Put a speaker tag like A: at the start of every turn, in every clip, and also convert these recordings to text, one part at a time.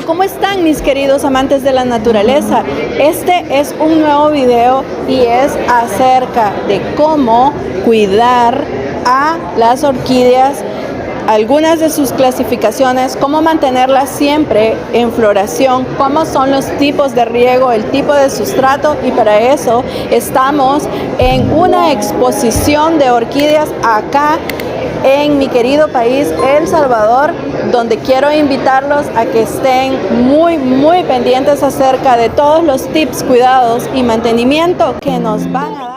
A: ¿Cómo están mis queridos amantes de la naturaleza? Este es un nuevo video y es acerca de cómo cuidar a las orquídeas, algunas de sus clasificaciones, cómo mantenerlas siempre en floración, cómo son los tipos de riego, el tipo de sustrato, y para eso estamos en una exposición de orquídeas acá en mi querido país, El Salvador, donde quiero invitarlos a que estén muy pendientes acerca de todos los tips, cuidados y mantenimiento que nos van a dar.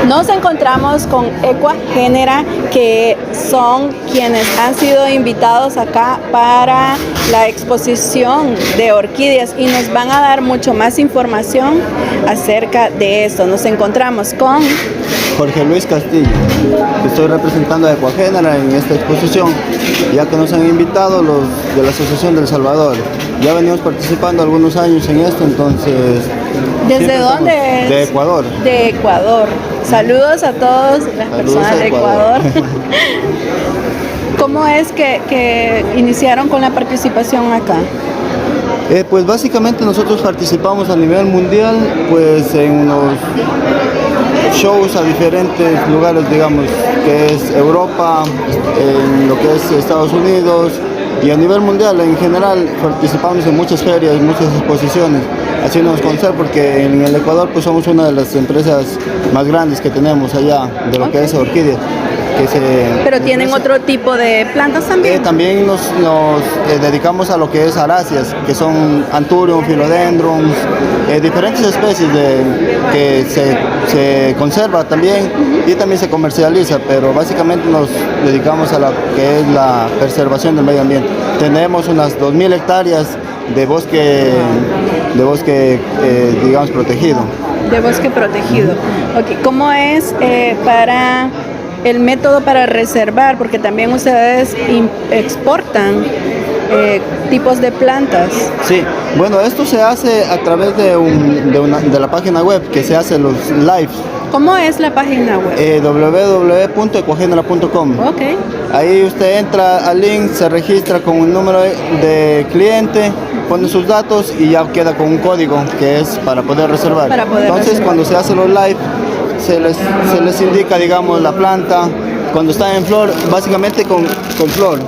A: Nos encontramos con Ecuagénera, que son quienes han sido invitados acá para la exposición de orquídeas y nos van a dar mucho más información acerca de esto. Nos encontramos con
B: Jorge Luis Castillo. Estoy representando a Ecuagénera en esta exposición, ya que nos han invitado los de la Asociación del Salvador. Ya venimos participando algunos años en esto, entonces...
A: ¿Desde dónde es?
B: De Ecuador.
A: De Ecuador. Saludos a todas las personas de Ecuador. ¿Cómo es que iniciaron con la participación acá?
B: Pues básicamente nosotros participamos a nivel mundial, pues en unos shows a diferentes lugares, digamos, que es Europa, en lo que es Estados Unidos, y a nivel mundial en general participamos en muchas ferias, muchas exposiciones, haciéndonos conocer, porque en el Ecuador pues somos una de las empresas más grandes que tenemos allá de lo que es orquídea.
A: Pero tienen otro tipo de plantas también.
B: También nos dedicamos a lo que es aráceas, que son Anthurium, Philodendrons, diferentes especies que se conserva también y también se comercializa, pero básicamente nos dedicamos a lo que es la preservación del medio ambiente. Tenemos unas 2000 hectáreas de bosque, digamos, protegido.
A: De bosque protegido. Okay. ¿Cómo es para el método para reservar? Porque también ustedes exportan tipos de plantas.
B: Sí, bueno, esto se hace a través de la página web, que se hace los lives.
A: ¿Cómo es la página web?
B: www.ecuagénera.com.
A: Okay.
B: Ahí usted entra al link, se registra con un número de cliente, pone sus datos y ya queda con un código que es para poder reservar. Entonces, cuando se hace los live, se les indica, digamos, la planta. Cuando está en flor, básicamente con flor,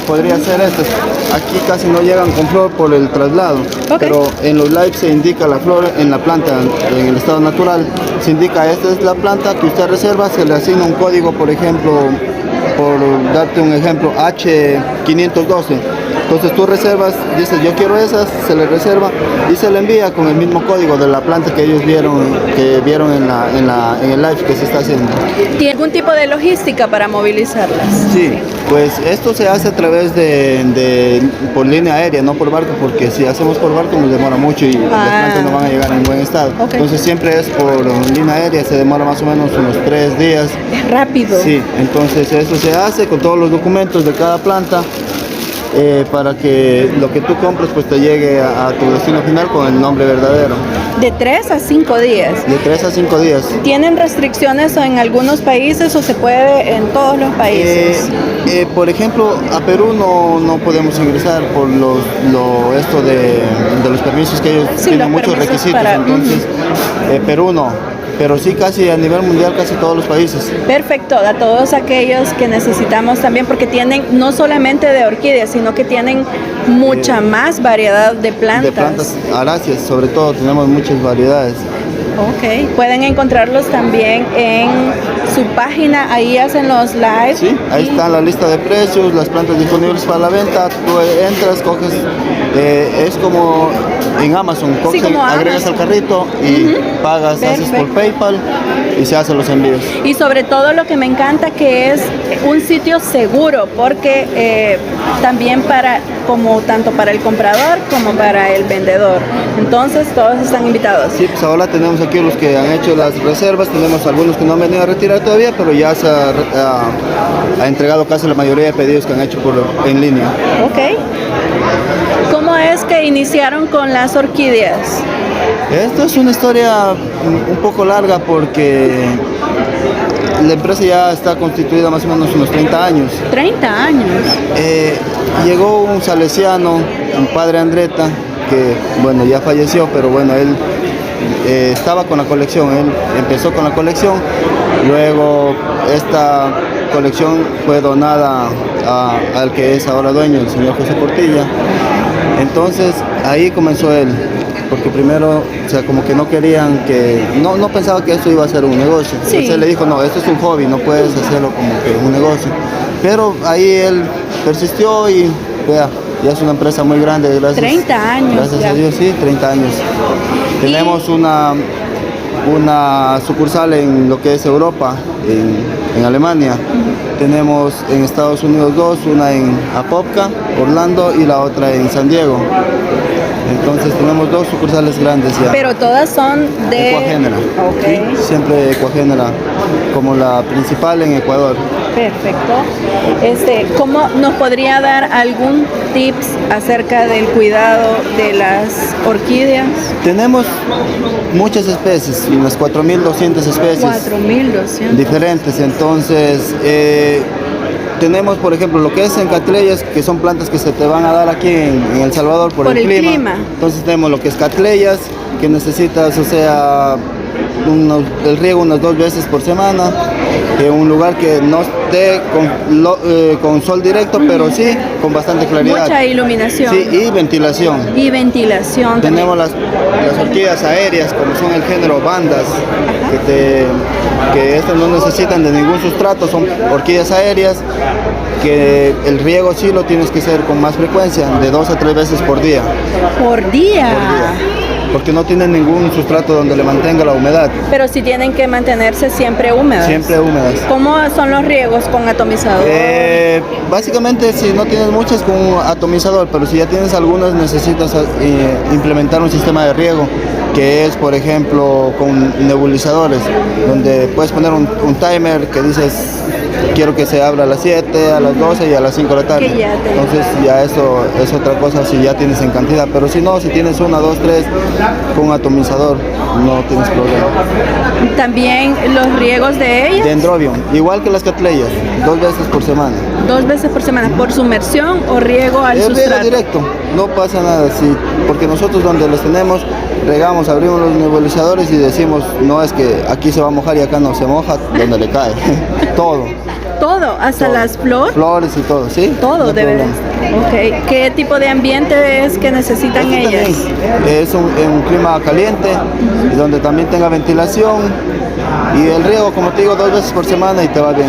B: podría ser estas. Aquí casi no llegan con flor por el traslado, pero en los lives se indica la flor en la planta, en el estado natural. Se indica, esta es la planta que usted reserva, se le asigna un código, por ejemplo, por darte un ejemplo, H512. Entonces tú reservas, dices yo quiero esas, se le reserva y se le envía con el mismo código de la planta que ellos vieron en el live que se está haciendo.
A: ¿Tiene algún tipo de logística para movilizarlas?
B: Sí, pues esto se hace a través por línea aérea, no por barco, porque si hacemos por barco nos demora mucho y las plantas no van a llegar en buen estado. Okay. Entonces siempre es por línea aérea, se demora más o menos unos 3 días.
A: Es rápido.
B: Sí, entonces eso se hace con todos los documentos de cada planta. Para que lo que tú compres pues te llegue a tu destino final con el nombre verdadero.
A: ¿De 3 a 5 días?
B: De 3 a 5 días.
A: ¿Tienen restricciones en algunos países o se puede en todos los países?
B: Por ejemplo, a Perú no podemos ingresar por esto de los permisos, que ellos tienen muchos requisitos, entonces Perú no. Pero sí, casi a nivel mundial, casi todos los países.
A: Perfecto, a todos aquellos que necesitamos también, porque tienen no solamente de orquídeas, sino que tienen mucha más variedad de plantas.
B: De plantas aráceas, sobre todo, tenemos muchas variedades.
A: Ok, pueden encontrarlos también en su página, ahí hacen los lives.
B: Sí, ahí está la lista de precios, las plantas disponibles para la venta, tú entras, coges, es como en Amazon, coges, sí, agregas al carrito y pagas, haces por PayPal y se hacen los envíos.
A: Y sobre todo lo que me encanta que es un sitio seguro, porque también tanto para el comprador como para el vendedor. Entonces todos están invitados.
B: Sí, pues ahora tenemos aquí los que han hecho las reservas, tenemos algunos que no han venido a retirar todavía, pero ya se ha entregado casi la mayoría de pedidos que han hecho en línea.
A: Ok. ¿Cómo es que iniciaron con las orquídeas?
B: Esto es una historia un poco larga porque la empresa ya está constituida más o menos unos 30 años.
A: 30 años.
B: Llegó un salesiano, un padre Andretta, que bueno, ya falleció, pero bueno, él estaba con la colección, él empezó con la colección, luego esta colección fue donada al que es ahora dueño, el señor José Portilla. Entonces ahí comenzó él, porque primero, o sea, como que no querían no pensaba que esto iba a ser un negocio.
A: Sí.
B: Entonces él le dijo, no, esto es un hobby, no puedes hacerlo como que un negocio. Pero ahí él persistió y vea, ya es una empresa muy grande, gracias.
A: 30 años.
B: Gracias
A: ya.
B: a Dios, sí, 30 años. Tenemos una sucursal en lo que es Europa, en Alemania. Tenemos en Estados Unidos dos, una en Apopka, Orlando, y la otra en San Diego. Entonces tenemos dos sucursales grandes ya.
A: Pero todas son de
B: Ecuagénera.
A: Ok.
B: Sí, siempre Ecuagénera, como la principal en Ecuador.
A: Perfecto. ¿Cómo nos podría dar algún tips acerca del cuidado de las orquídeas?
B: Tenemos muchas especies, unas 4.200 especies.
A: 4.200.
B: Diferentes, entonces tenemos, por ejemplo, lo que es en catleyas, que son plantas que se te van a dar aquí en El Salvador por el clima. Entonces tenemos lo que es catleyas, que necesitas, o sea, el riego unas 2 veces por semana, un lugar que no esté con sol directo, pero sí con bastante claridad.
A: Mucha iluminación.
B: Sí, y ventilación.
A: Y ventilación.
B: Tenemos las orquídeas aéreas, como son el género bandas, que estas no necesitan de ningún sustrato, son orquídeas aéreas, que el riego sí lo tienes que hacer con más frecuencia, de 2 a 3 veces por día.
A: ¿Por día?
B: Porque no tienen ningún sustrato donde le mantenga la humedad.
A: Pero sí tienen que mantenerse siempre húmedas.
B: Siempre húmedas.
A: ¿Cómo son los riegos con atomizador?
B: Básicamente, si no tienes muchas, con un atomizador, pero si ya tienes algunas, necesitas implementar un sistema de riego, que es, por ejemplo, con nebulizadores, donde puedes poner un timer que dices, quiero que se abra a las 7, a las 12 y a las 5 de la tarde. Entonces ya eso es otra cosa si ya tienes en cantidad, pero si no, si tienes 1, 2, 3 con atomizador, no tienes problema.
A: También los riegos de ellas.
B: Dendrobium, igual que las catleyas, 2 veces por semana.
A: 2 veces por semana, ¿por sumersión o riego al sustrato?
B: Riego directo, no pasa nada, sí, porque nosotros donde los tenemos, regamos, abrimos los nebulizadores y decimos, no es que aquí se va a mojar y acá no, se moja donde le cae, todo.
A: Todo, hasta
B: todo.
A: Las flores.
B: Flores y todo, ¿sí?
A: Todo
B: no
A: debe. Ok. ¿Qué tipo de ambiente es que necesitan ellas?
B: Es un clima caliente y donde también tenga ventilación. Y el riego, como te digo, 2 veces por semana y te va bien.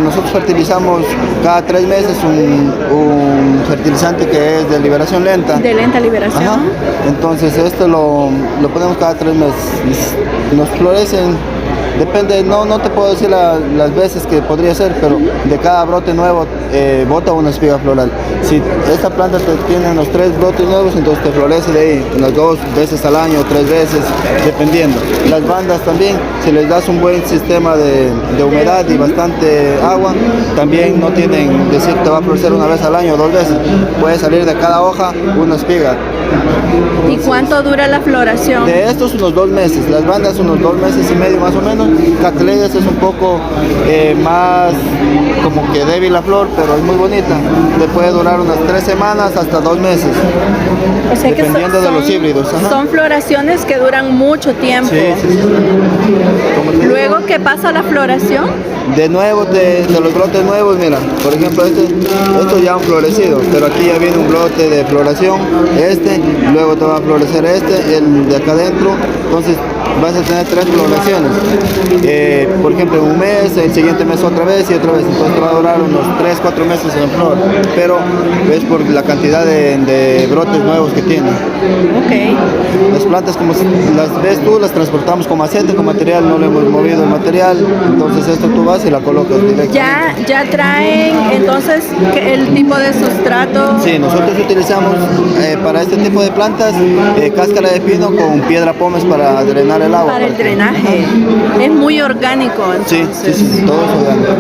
B: Nosotros fertilizamos cada 3 meses un fertilizante que es de liberación lenta.
A: De lenta liberación.
B: Ajá. Entonces esto lo ponemos cada 3 meses. Nos florecen. Depende, no te puedo decir las veces que podría ser, pero de cada brote nuevo bota una espiga floral. Si esta planta te tiene unos 3 brotes nuevos, entonces te florece de ahí unas 2 veces al año, 3 veces, dependiendo. Las bandas también, si les das un buen sistema de humedad y bastante agua, también no tienen, decir, te va a florecer una vez al año o 2 veces. Puede salir de cada hoja una espiga.
A: ¿Y cuánto dura la floración?
B: De estos unos 2 meses, las bandas unos 2 meses y medio más o menos. Catleyas es un poco más como que débil la flor, pero es muy bonita. Le puede durar unas 3 semanas hasta 2 meses.
A: O sea,
B: dependiendo de los híbridos. Ajá.
A: Son floraciones que duran mucho tiempo.
B: Sí.
A: Luego, ¿qué pasa la floración?
B: De nuevo, de los brotes nuevos, mira, por ejemplo estos ya han florecido, pero aquí ya viene un brote de floración, luego te va a florecer el de acá adentro, entonces vas a tener 3 floraciones. Por ejemplo, en un mes, el siguiente mes otra vez y otra vez, entonces te va a durar unos 3-4 meses en flor, pero es por la cantidad de brotes nuevos que tiene.
A: Ok.
B: Las plantas, como las ves tú, las transportamos con macete, con material, no le hemos movido el material, entonces esto tú vas y la colocas directamente.
A: Ya traen entonces el tipo de sustrato.
B: Sí, nosotros utilizamos para este tipo de plantas cáscara de pino con piedra pómez para drenar el agua.
A: Para el drenaje. Es muy orgánico.
B: Sí, todo es orgánico.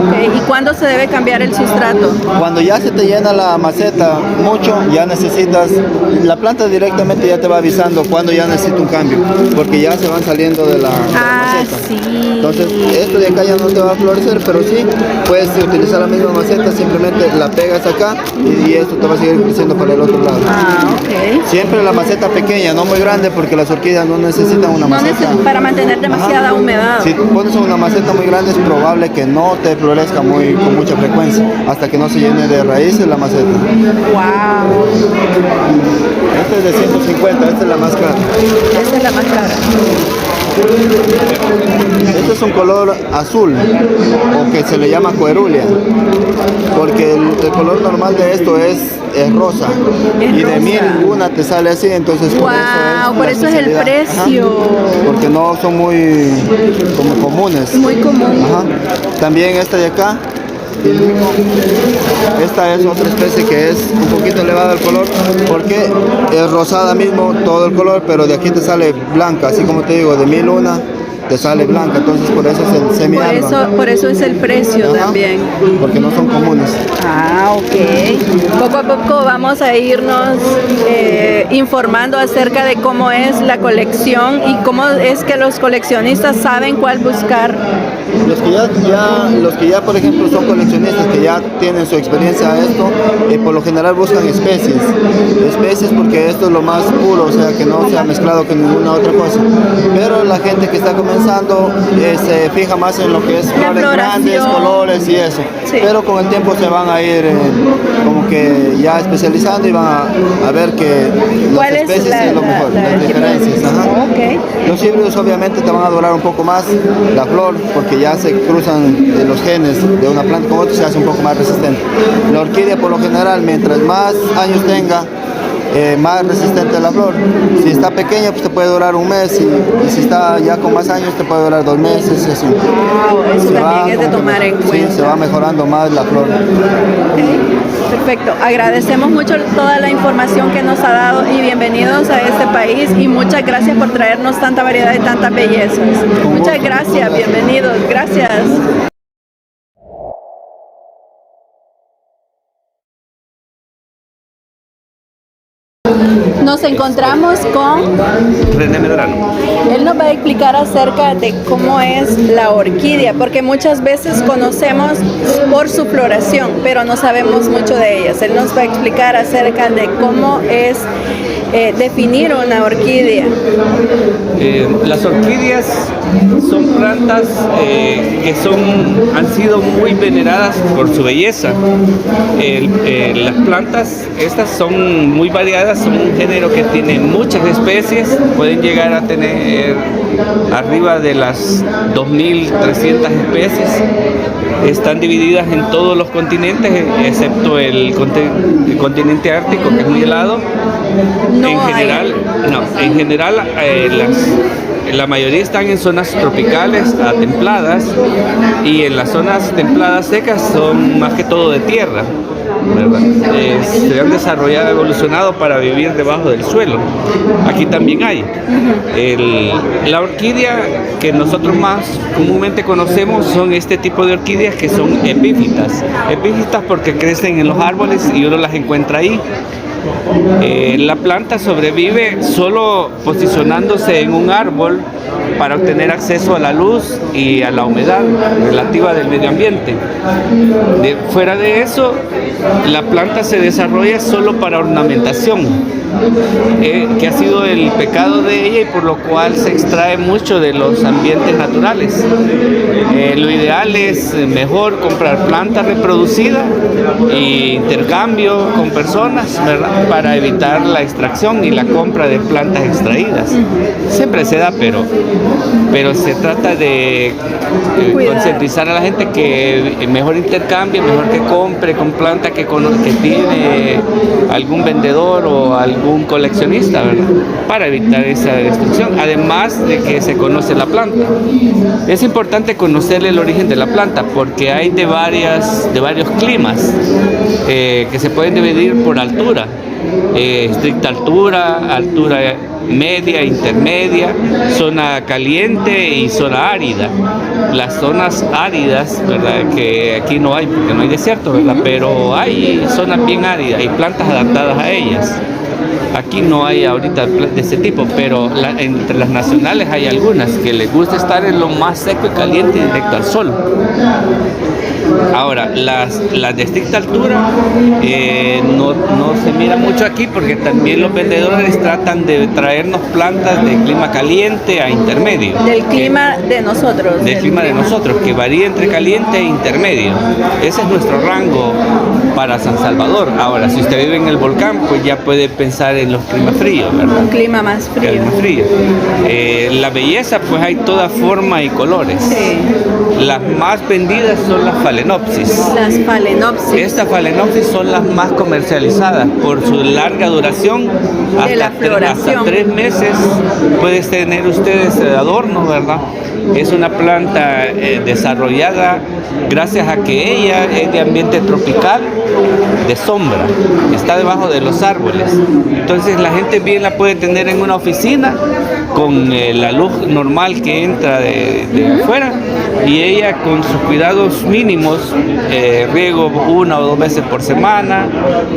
A: Okay. ¿Y cuándo se debe cambiar el sustrato?
B: Cuando ya se te llena la maceta mucho, ya necesitas, la planta directamente ya te va avisando cuando ya necesita un cambio, porque ya se van saliendo de la maceta.
A: Sí.
B: Entonces, esto de acá ya no te va a florecer, pero sí puedes utilizar la misma maceta, simplemente la pegas acá y esto te va a seguir creciendo para el otro lado.
A: Ok.
B: Siempre la maceta pequeña, no muy grande, porque las orquídeas no necesitan una maceta.
A: Para mantener demasiada humedad.
B: Si pones una maceta muy grande es probable que no te florezca con mucha frecuencia, hasta que no se llene de raíces la maceta.
A: Wow.
B: Este es de 150, esta es la más cara.
A: Esta es la más cara.
B: Este es un color azul, o que se le llama coerulia, porque el color normal de esto es rosa, y de 1001 te sale así, entonces
A: por eso es el precio.
B: Ajá, porque no son muy como comunes.
A: Muy común.
B: Ajá. También esta de acá, esta es otra especie que es un poquito elevada el color, porque es rosada mismo todo el color, pero de aquí te sale blanca, así como te digo, de 1001 te sale blanca, entonces por eso es el semi-alba.
A: Por eso es el precio. Ajá, también.
B: Porque no son comunes.
A: Ok. Poco a poco vamos a irnos informando acerca de cómo es la colección y cómo es que los coleccionistas saben cuál buscar.
B: Los que ya por ejemplo son coleccionistas, que ya tienen su experiencia a esto, por lo general buscan especies porque esto es lo más puro, o sea que no se ha mezclado con ninguna otra cosa, pero la gente que está comenzando se fija más en lo que es flores grandes, colores y eso, pero con el tiempo se van a ir como que ya especializando y van a ver que las especies es lo mejor, las diferencias. Ajá. Okay. Los híbridos obviamente te van a durar un poco más la flor, porque ya se cruzan los genes de una planta con otra, se hace un poco más resistente. La orquídea por lo general, mientras más años tenga, más resistente a la flor. Si está pequeña, pues te puede durar un mes, y si está ya con más años, te puede durar 2 meses. Así.
A: Eso también es de tomar en cuenta.
B: Sí, se va mejorando más la flor.
A: Okay. Perfecto, agradecemos mucho toda la información que nos ha dado y bienvenidos a este país y muchas gracias por traernos tanta variedad y tantas bellezas. Muchas gracias, bienvenidos, gracias. Nos encontramos con
C: René Medrano.
A: Él nos va a explicar acerca de cómo es la orquídea, porque muchas veces conocemos por su floración, pero no sabemos mucho de ellas. Él nos va a explicar acerca de cómo es definir una orquídea.
C: Las orquídeas son plantas que han sido muy veneradas por su belleza. Las plantas estas son muy variadas, son un género que tiene muchas especies, pueden llegar a tener arriba de las 2.300 especies. Están divididas en todos los continentes, excepto el continente ártico, que es muy helado. En general, la mayoría están en zonas tropicales a templadas, y en las zonas templadas secas son más que todo de tierra, ¿verdad? Se han desarrollado, evolucionado para vivir debajo del suelo. Aquí también hay. La orquídea que nosotros más comúnmente conocemos son este tipo de orquídeas que son epífitas. Epífitas porque crecen en los árboles y uno las encuentra ahí. La planta sobrevive solo posicionándose en un árbol para obtener acceso a la luz y a la humedad relativa del medio ambiente. Fuera de eso, la planta se desarrolla solo para ornamentación, que ha sido el pecado de ella y por lo cual se extrae mucho de los ambientes naturales. Lo ideal es mejor comprar planta reproducida e intercambio con personas, ¿verdad?, para evitar la extracción y la compra de plantas extraídas. Siempre se da, pero se trata de concientizar a la gente que mejor intercambie, mejor que compre con planta que tiene algún vendedor o algún coleccionista, ¿verdad?, para evitar esa destrucción, además de que se conoce la planta. Es importante conocer el origen de la planta porque hay de varios climas que se pueden dividir por altura. estricta altura, altura media, intermedia, zona caliente y zona árida. Las zonas áridas, ¿verdad? Que aquí no hay, porque no hay desierto, ¿verdad? Pero hay zonas bien áridas y plantas adaptadas a ellas. Aquí no hay ahorita de ese tipo, pero entre las nacionales hay algunas que les gusta estar en lo más seco y caliente y directo al sol. Ahora, las de estricta altura no se mira mucho aquí porque también los vendedores tratan de traernos plantas de clima caliente a intermedio.
A: Del clima de nosotros.
C: Del clima de nosotros, que varía entre caliente e intermedio. Ese es nuestro rango para San Salvador. Ahora, si usted vive en el volcán, pues ya puede pensar en los climas fríos, ¿verdad?
A: Un clima más frío.
C: Clima frío. La belleza, pues hay toda forma y colores.
A: Sí.
C: Las más vendidas son las Phalaenopsis.
A: Las Phalaenopsis.
C: Estas Phalaenopsis son las más comercializadas por su larga duración.
A: De la floración.
C: Hasta 3 meses puedes tener ustedes adornos, ¿verdad? Es una planta desarrollada gracias a que ella es de ambiente tropical, de sombra, está debajo de los árboles. Entonces la gente bien la puede tener en una oficina con la luz normal que entra de afuera, y ella con sus cuidados mínimos, riego 1 o 2 veces por semana,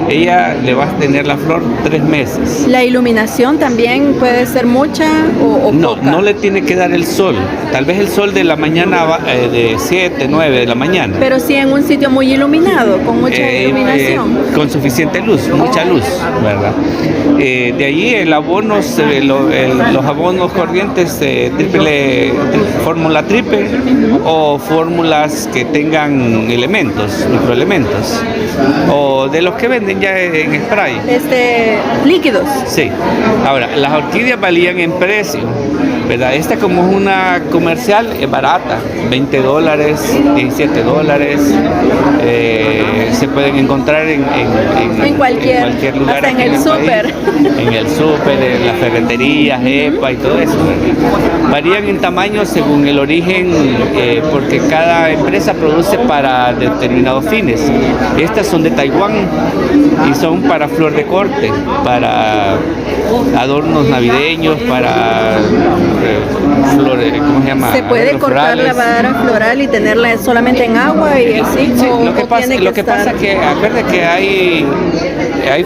C: ella le va a tener la flor 3 meses.
A: ¿La iluminación también puede ser mucha o
C: no,
A: poca?
C: No le tiene que dar el sol, tal vez el sol de la mañana de 7, 9 de la mañana.
A: Pero sí en un sitio muy iluminado, con mucha iluminación.
C: Con suficiente luz, mucha luz, ¿verdad? De allí el abono, los abonos corrientes fórmula triple o fórmulas que tengan elementos, microelementos, o de los que venden ya en spray.
A: Líquidos.
C: Sí. Ahora, las orquídeas varían en precio, ¿verdad? Esta, como es una comercial, es barata, $20, $17. Se pueden encontrar en cualquier lugar.
A: Hasta en el súper.
C: En el súper, en las ferreterías, EPA y todo eso, ¿verdad? Varían en tamaño según el origen, porque cada empresa produce para determinados fines. Estas son de Taiwán y son para flor de corte, para adornos navideños, para flores, ¿cómo se llama?
A: ¿Se puede cortar la vara floral y tenerla solamente en agua y así?
C: Sí, lo que pasa es que acuérdate que hay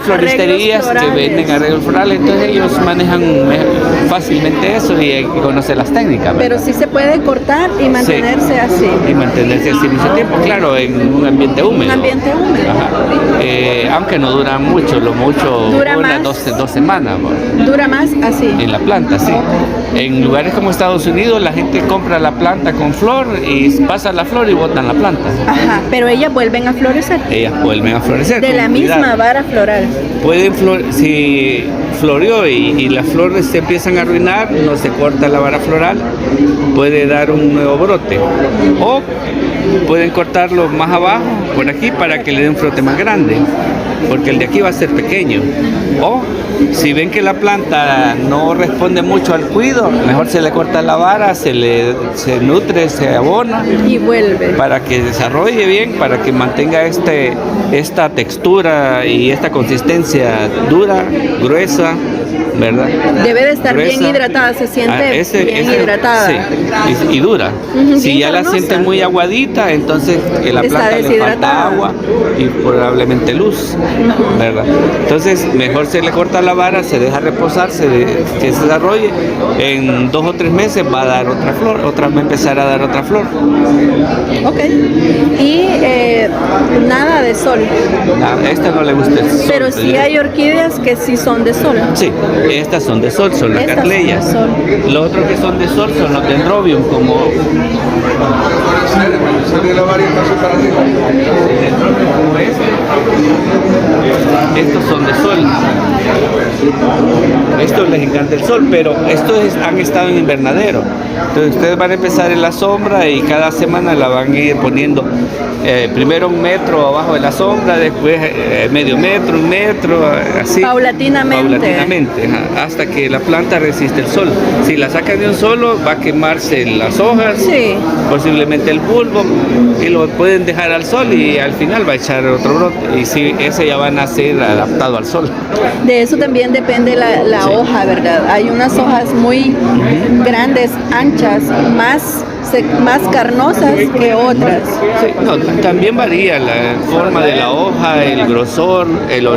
C: floristerías que venden arreglos florales, entonces ellos manejan fácilmente eso y conocen las técnicas, ¿verdad?
A: Pero sí se puede cortar y mantenerse así.
C: Y mantenerse así mucho tiempo, claro, en un ambiente húmedo.
A: Un ambiente húmedo.
C: Ajá. Aunque no dura mucho, dura unas 2 semanas. Bueno.
A: Dura más así.
C: En la planta, sí. En lugares como Estados Unidos la gente compra la planta con flor y pasa la flor y botan la planta.
A: Ajá, pero ellas vuelven a florecer.
C: Ellas vuelven a florecer.
A: De la misma vara floral.
C: Pueden si floreó y las flores se empiezan a arruinar, no se corta la vara floral, puede dar un nuevo brote. O pueden cortarlo más abajo, por aquí, para que le dé un brote más grande, porque el de aquí va a ser pequeño. O si ven que la planta no responde mucho al cuidado, mejor se le corta la vara, se nutre, se abona
A: y vuelve
C: para que desarrolle bien, para que mantenga esta textura y esta consistencia dura, gruesa, ¿verdad?
A: Debe de estar gruesa, bien hidratada, se siente bien hidratada.
C: Sí, y dura. Si ya la siente muy aguadita, entonces la planta le falta agua y probablemente luz, ¿verdad? Entonces mejor se le corta la vara, se deja reposar, que se desarrolle. En 2 o 3 meses va a dar otra flor, va a empezar a dar otra flor.
A: Ok. Y nada de sol.
C: A esta no le gusta el sol.
A: Pero sí hay orquídeas que sí son de sol.
C: Sí, estas son de sol, son las Cattleyas. Los otros que son de sol son los Dendrobium, como estos son de sol. Estos les encanta el sol, pero estos han estado en invernadero. Entonces ustedes van a empezar en la sombra y cada semana la van a ir poniendo. primero 1 metro abajo de la sombra, después medio metro, 1 metro, así.
A: Paulatinamente,
C: hasta que la planta resiste el sol. Si la sacan de un solo, va a quemarse las hojas,
A: sí,
C: posiblemente el bulbo, y lo pueden dejar al sol y al final va a echar otro brote. Y si ese ya va a nacer adaptado al sol.
A: De eso también depende la
C: Sí.
A: hoja, ¿verdad? Hay unas hojas muy grandes, anchas, más carnosas que otras.
C: Sí, no, también varía la forma de la hoja, el grosor, el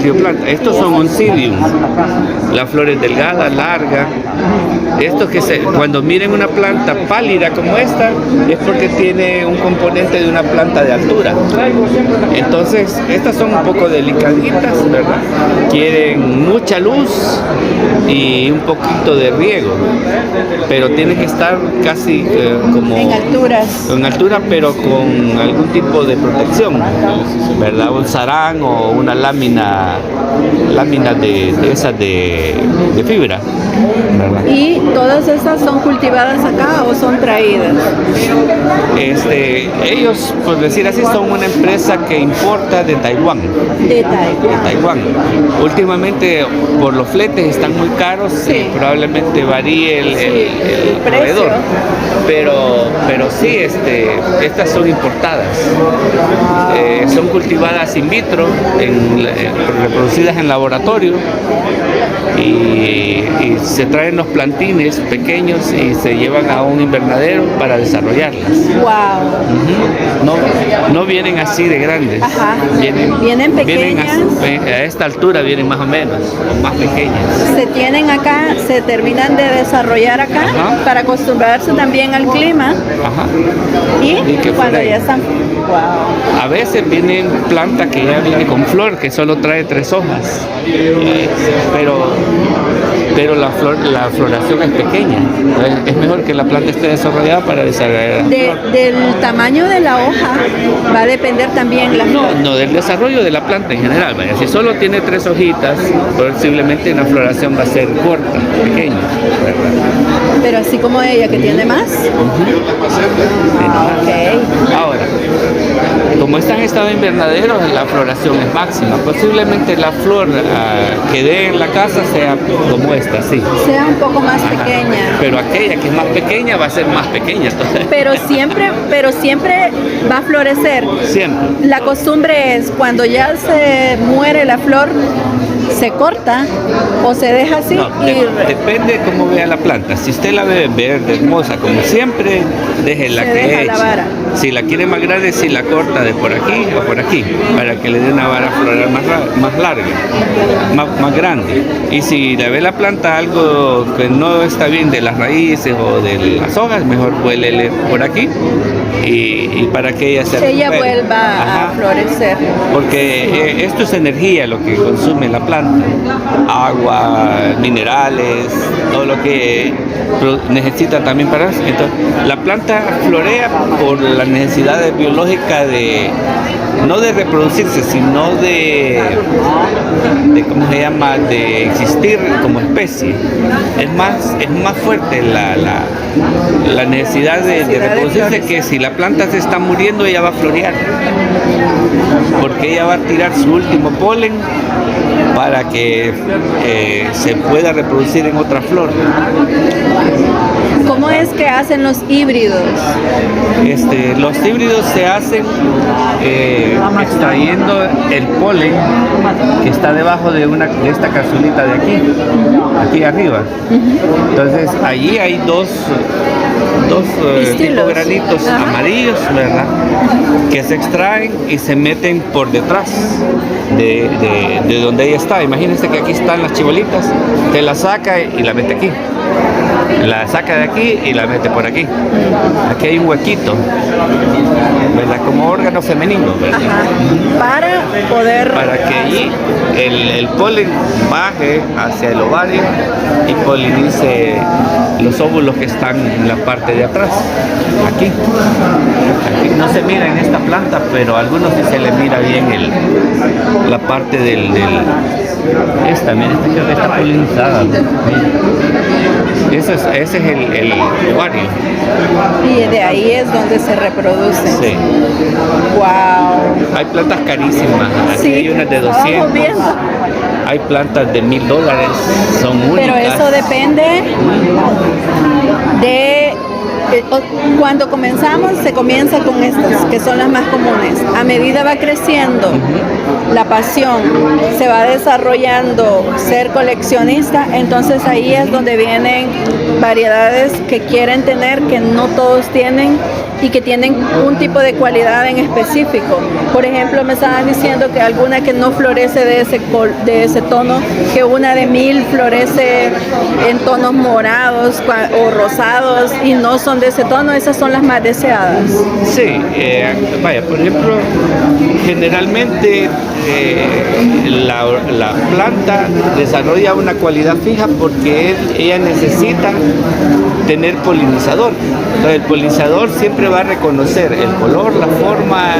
C: tipo de planta. Estos son oncidium, la flor es delgada, larga. Estos cuando miren una planta pálida como esta, es porque tiene un componente de una planta de altura. Entonces, estas son un poco delicaditas, ¿verdad? Quieren mucha luz y un poquito de riego, pero tienen que estar casi como
A: En alturas.
C: en altura, pero con algún tipo de protección, ¿verdad? Un sarán o una lámina de esas de fibra, ¿verdad?
A: ¿Y todas estas son cultivadas acá o son traídas?
C: Ellos, por decir así, son una empresa que importa de Taiwán.
A: De Taiwán.
C: Últimamente, por los fletes están muy caros,
A: Sí.
C: Probablemente varíe el proveedor. Pero sí, estas son importadas. Son cultivadas in vitro, reproducidas en laboratorio, y se traen los plantines pequeños y se llevan a un invernadero para desarrollarlas.
A: Wow.
C: No vienen así de grandes.
A: Ajá. Vienen
C: Vienen
A: pequeñas.
C: a esta altura vienen más o menos, o más pequeñas.
A: Se tienen acá, se terminan de desarrollar acá.
C: Ajá.
A: Para acostumbrarse también al clima.
C: Ajá.
A: Y
C: que
A: cuando
C: por ahí.
A: ya están. Wow.
C: A veces vienen planta que ya viene con flor, que solo trae 3 hojas, pero la floración es pequeña. Entonces, es mejor que la planta esté desarrollada para desarrollar.
A: Del tamaño de la hoja va a depender también la flor.
C: No, del desarrollo de la planta en general. Vaya. Si solo tiene 3 hojitas, posiblemente la floración va a ser corta, pequeña, ¿verdad?
A: Pero así como ella que tiene más. Ok.
C: Ahora, como están en estado invernadero, la floración es máxima. Posiblemente la flor que dé en la casa sea como esta, sí.
A: Sea un poco más
C: Ajá.
A: pequeña.
C: Pero aquella que es más pequeña va a ser más pequeña. Entonces.
A: Pero siempre va a florecer.
C: Siempre.
A: La costumbre es cuando ya se muere la flor, se corta o se deja así
C: No, depende cómo vea la planta. Si usted la ve verde, hermosa, como siempre, déjela
A: Se
C: que
A: deja
C: eche.
A: la vara.
C: Si la quiere más grande, si la corta de por aquí o por aquí, para que le dé una vara floral más larga, más grande. Y si le ve la planta algo que no está bien de las raíces o de las hojas, mejor huélele por aquí y para que ella se
A: ella
C: recupere.
A: vuelva
C: Ajá.
A: a florecer.
C: Porque esto es energía lo que consume la planta, agua, minerales, todo lo que necesita también para eso. Entonces, la planta florea por la necesidad biológica no de reproducirse, sino de ¿cómo se llama?, de existir como especie. Es más fuerte la necesidad de reproducirse, que si la planta se está muriendo, ella va a florear, porque ella va a tirar su último polen para que se pueda reproducir en otra flor.
A: ¿Cómo es que hacen los híbridos?
C: Los híbridos se hacen extrayendo el polen que está debajo de esta capsulita de aquí arriba. Entonces allí hay dos tipo granitos amarillos, ¿verdad? Que se extraen y se meten por detrás de donde ella está. Imagínense que aquí están las chibolitas, te la saca y la mete aquí. La saca de aquí y la mete por aquí. Aquí hay un huequito, ¿verdad? Como órgano femenino, ¿verdad?
A: Ajá.
C: Para que allí el polen baje hacia el ovario y polinice los óvulos que están en la parte de atrás. Aquí no se mira en esta planta, pero a algunos sí se le mira bien la parte esta creo que está polinizada. ese es el ovario.
A: Y de ahí es donde se reproduce.
C: Sí.
A: Wow.
C: Hay plantas carísimas. Aquí
A: Sí,
C: hay unas de
A: estábamos
C: 200.
A: viendo.
C: Hay plantas de $1,000. Son únicas.
A: Pero eso depende de cuando comenzamos, se comienza con estas, que son las más comunes. A medida va creciendo la pasión, se va desarrollando ser coleccionista, entonces ahí es donde vienen variedades que quieren tener, que no todos tienen y que tienen un tipo de cualidad en específico. Por ejemplo, me estaban diciendo que alguna que no florece de ese tono, que una de 1000 florece en tonos morados o rosados y no son de ese tono, esas son las más deseadas.
C: Sí, vaya, por ejemplo, generalmente la planta desarrolla una cualidad fija porque ella necesita tener polinizador. Entonces el polinizador siempre va a reconocer el color, la forma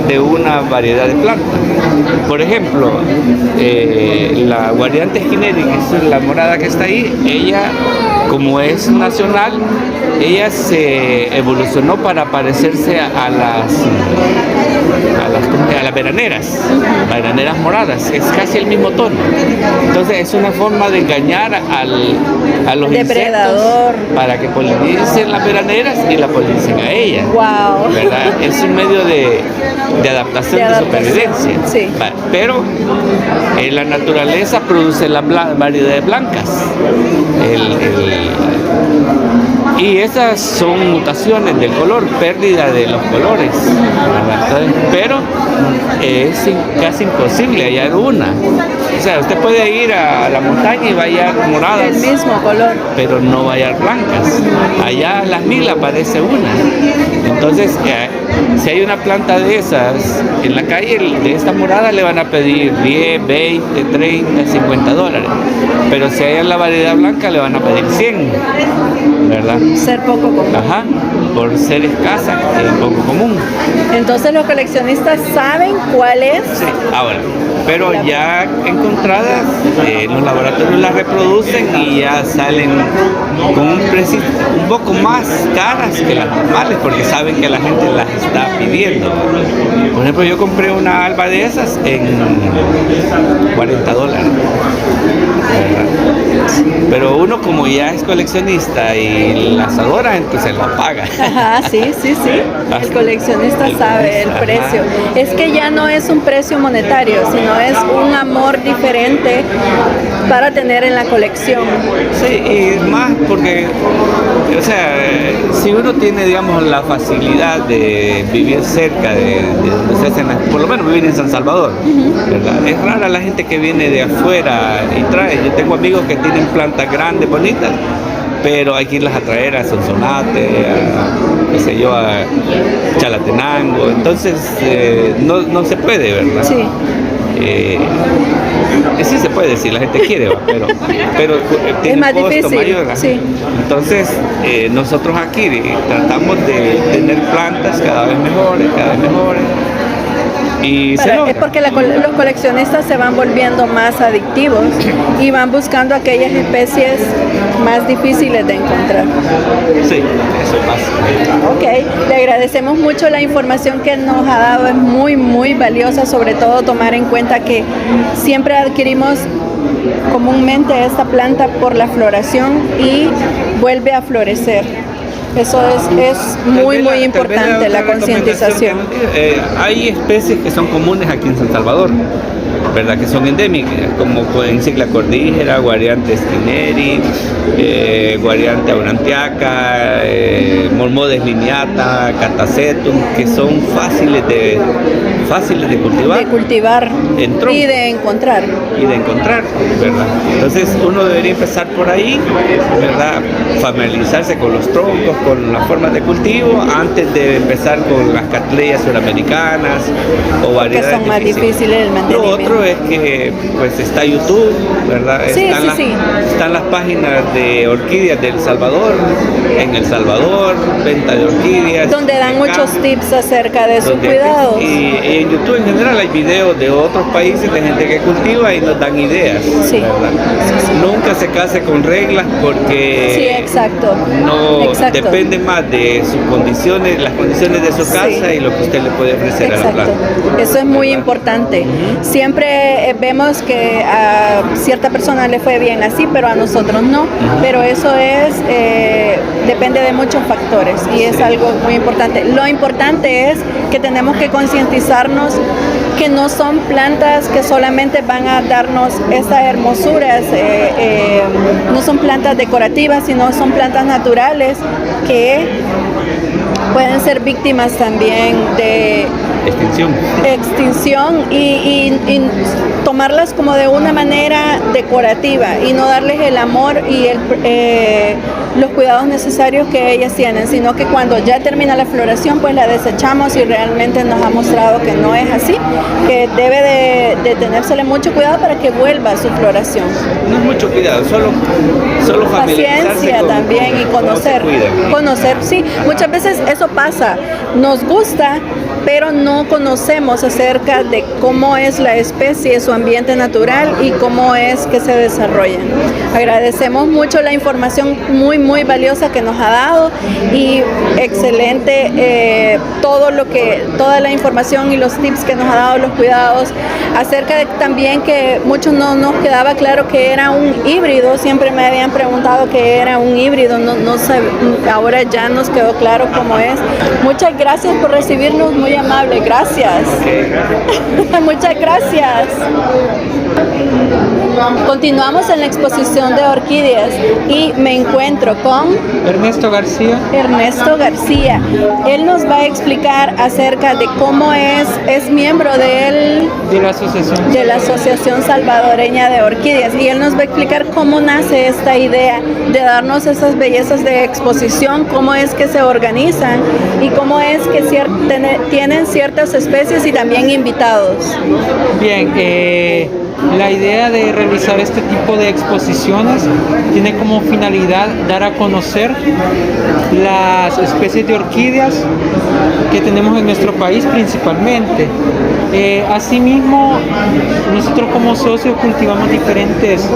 C: de una variedad de plantas. Por ejemplo, la Guariante skinneri, que es la morada que está ahí, ella, como es nacional, ella se evolucionó para parecerse a las veraneras moradas, es casi el mismo tono. Entonces es una forma de engañar a los
A: depredador
C: insectos para que polinicen las veraneras y la polinicen a ella.
A: Wow.
C: ¿Verdad? Es un medio de adaptación, de supervivencia.
A: Sí.
C: Pero la naturaleza produce las variedades blancas. Y esas son mutaciones del color, pérdida de los colores, ¿verdad? Pero es casi imposible hallar una. O sea, usted puede ir a la montaña y va a hallar moradas.
A: El mismo color.
C: Pero no va a hallar blancas. Allá a las 1000 aparece una. Entonces, si hay una planta de esas en la calle, de esta morada le van a pedir 10, 20, 30, $50. Pero si hay en la variedad blanca le van a pedir 100, ¿verdad?
A: Ser poco común.
C: Ajá, por ser escasa es poco común.
A: Entonces los coleccionistas saben cuál es.
C: Sí, ahora, pero ya encontradas, los laboratorios las reproducen y ya salen con un precio un poco más caras que las normales porque saben que la gente las está pidiendo. Por ejemplo, yo compré una alba de esas en $40, ¿verdad? Pero uno como ya es coleccionista y las adora, entonces la paga.
A: Ajá, sí. El coleccionista sabe el precio. Es que ya no es un precio monetario, sino es un amor diferente para tener en la colección.
C: Sí, y más porque, o sea, si uno tiene, digamos, la facilidad de vivir cerca de donde se hacen, por lo menos vivir en San Salvador, ¿verdad? Es rara la gente que viene de afuera y trae. Yo tengo amigos que tienen plantas grandes, bonitas, pero hay que irlas a traer a Sonsonate, a Chalatenango, entonces no se puede, ¿verdad?
A: Sí.
C: Sí se puede si la gente quiere, pero tiene
A: es más
C: un costo
A: difícil,
C: mayor.
A: sí.
C: Entonces nosotros aquí tratamos de tener plantas cada vez mejores. Y
A: Es porque los coleccionistas se van volviendo más adictivos y van buscando aquellas especies más difíciles de encontrar.
C: Sí, eso pasa.
A: Ok, le agradecemos mucho la información que nos ha dado, es muy, muy valiosa, sobre todo tomar en cuenta que siempre adquirimos comúnmente esta planta por la floración y vuelve a florecer. Eso es muy, muy importante, la concientización.
C: Hay especies que son comunes aquí en San Salvador, ¿verdad? Que son endémicas, como Encicla cordígera, Guariante skinneri, Guariante aurantiaca, Mormodes lineata, Catacetum, que son fáciles de cultivar.
A: De cultivar y de encontrar.
C: ¿Verdad? Entonces uno debería empezar por ahí, ¿verdad? Familiarizarse con los troncos, con las formas de cultivo, antes de empezar con las cattleya suramericanas o variedades
A: que son más difíciles el mantenimiento.
C: Lo otro es que pues está YouTube, ¿verdad? Están las páginas de orquídeas de El Salvador, en El Salvador, venta de orquídeas.
A: Donde dan muchos tips acerca de sus cuidados.
C: Y y en YouTube en general hay videos de otros países de gente que cultiva y nos dan ideas.
A: Sí.
C: Nunca se case con reglas porque
A: sí, exacto.
C: no depende más de sus condiciones, las condiciones de su casa y lo que usted le puede ofrecer a la planta.
A: Eso es muy importante. Siempre vemos que a cierta persona le fue bien así, pero a nosotros no. Pero eso es depende de muchos factores y es algo muy importante. Lo importante es que tenemos que concientizarnos que no son plantas que solamente van a darnos esas hermosuras, no son plantas decorativas, sino son plantas naturales que pueden ser víctimas también de extinción y tomarlas como de una manera decorativa y no darles el amor y los cuidados necesarios que ellas tienen, sino que cuando ya termina la floración pues la desechamos y realmente nos ha mostrado que no es así, que debe de tenérsele mucho cuidado para que vuelva su floración.
C: No es mucho cuidado, solo
A: paciencia también y conocer, sí, muchas veces eso pasa, nos gusta, pero no conocemos acerca de cómo es la especie, su ambiente natural y cómo es que se desarrollan. Agradecemos mucho la información muy valiosa que nos ha dado y excelente toda la información y los tips que nos ha dado, los cuidados, acerca de también que muchos no nos quedaba claro que era un híbrido, siempre me habían preguntado que era un híbrido, no sé, ahora ya nos quedó claro cómo es. Muchas gracias por recibirnos, muy amable, gracias. Muchas gracias. Continuamos en la exposición de orquídeas y me encuentro con
D: Ernesto García.
A: Él nos va a explicar acerca de cómo es miembro de la Asociación Salvadoreña de Orquídeas y él nos va a explicar cómo nace esta idea de darnos esas bellezas de exposición, cómo es que se organizan y cómo es que tienen ciertas especies y también invitados.
D: Bien, la idea de realizar este tipo de exposiciones tiene como finalidad dar a conocer las especies de orquídeas que tenemos en nuestro país principalmente. Asimismo, nosotros como socios cultivamos diferentes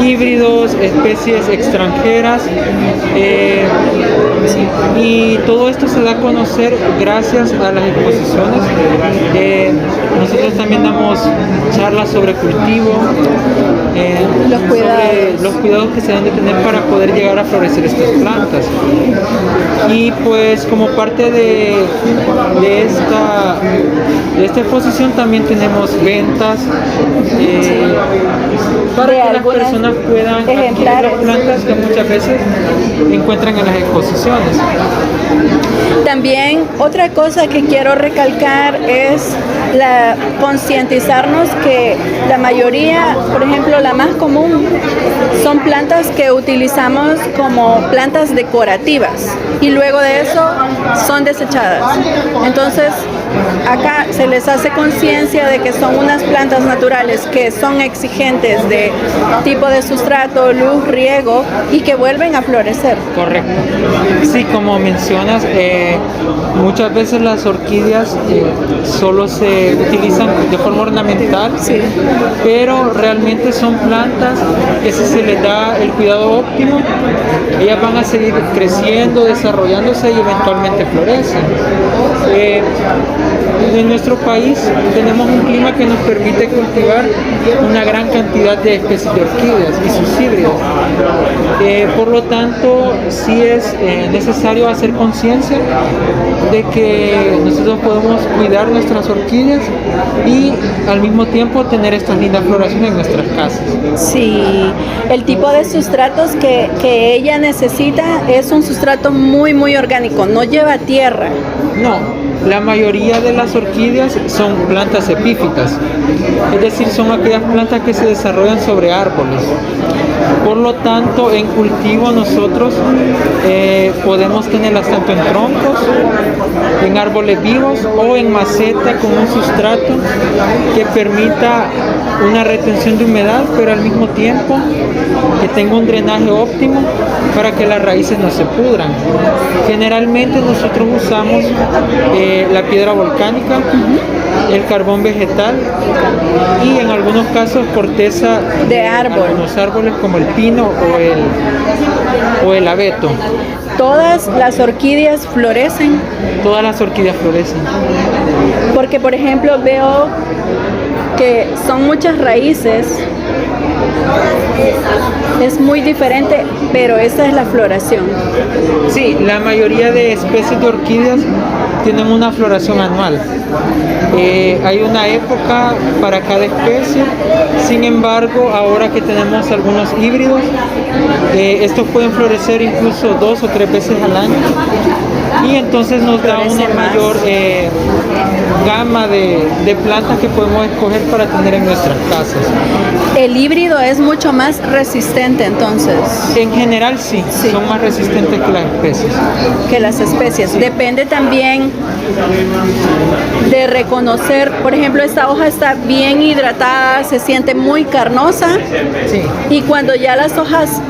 D: híbridos, especies extranjeras y todo esto se da a conocer gracias a las exposiciones. Nosotros también damos charlas sobre cultivo, sobre los cuidados que se deben de tener para poder llegar a florecer estas plantas. Y pues como parte de esta exposición también tenemos ventas para que las personas puedan adquirir las plantas que muchas veces encuentran en las exposiciones.
A: También otra cosa que quiero recalcar es concientizarnos que la mayoría, por ejemplo, la más común, son plantas que utilizamos como plantas decorativas y luego de eso son desechadas. Entonces, acá se les hace conciencia de que son unas plantas naturales que son exigentes de tipo de sustrato, luz, riego y que vuelven a florecer.
D: Correcto. Sí, como mencionas, muchas veces las orquídeas solo se utilizan de forma ornamental,
A: sí,
D: pero realmente son plantas que si se les da el cuidado óptimo, ellas van a seguir creciendo, desarrollándose y eventualmente florecen. En nuestro país tenemos un clima que nos permite cultivar una gran cantidad de especies de orquídeas y sus híbridos. Por lo tanto, sí es necesario hacer conciencia de que nosotros podemos cuidar nuestras orquídeas y al mismo tiempo tener estas lindas floraciones en nuestras casas.
A: Sí, el tipo de sustratos que ella necesita es un sustrato muy orgánico, no lleva tierra.
D: No. La mayoría de las orquídeas son plantas epífitas, es decir, son aquellas plantas que se desarrollan sobre árboles. Por lo tanto, en cultivo nosotros podemos tenerlas tanto en troncos, en árboles vivos o en maceta con un sustrato que permita una retención de humedad, pero al mismo tiempo que tenga un drenaje óptimo para que las raíces no se pudran. Generalmente nosotros usamos la piedra volcánica, el carbón vegetal y en algunos casos corteza
A: de árbol.
D: Algunos árboles como el pino o el abeto.
A: ¿Todas las orquídeas florecen?
D: Todas las orquídeas florecen.
A: Porque, por ejemplo, veo que son muchas raíces. Es muy diferente, pero esa es la floración.
D: Sí, la mayoría de especies de orquídeas tienen una floración anual. Hay una época para cada especie, sin embargo, ahora que tenemos algunos híbridos, estos pueden florecer incluso 2 o 3 veces al año y entonces nos da una mayor gama de plantas que podemos escoger para tener en nuestras casas.
A: El híbrido es mucho más resistente entonces.
D: En general sí, son más resistentes que las especies.
A: Que las especies. Sí. Depende también de reconocer, por ejemplo, esta hoja está bien hidratada, se siente muy carnosa.
D: Sí.
A: Y cuando ya las hojas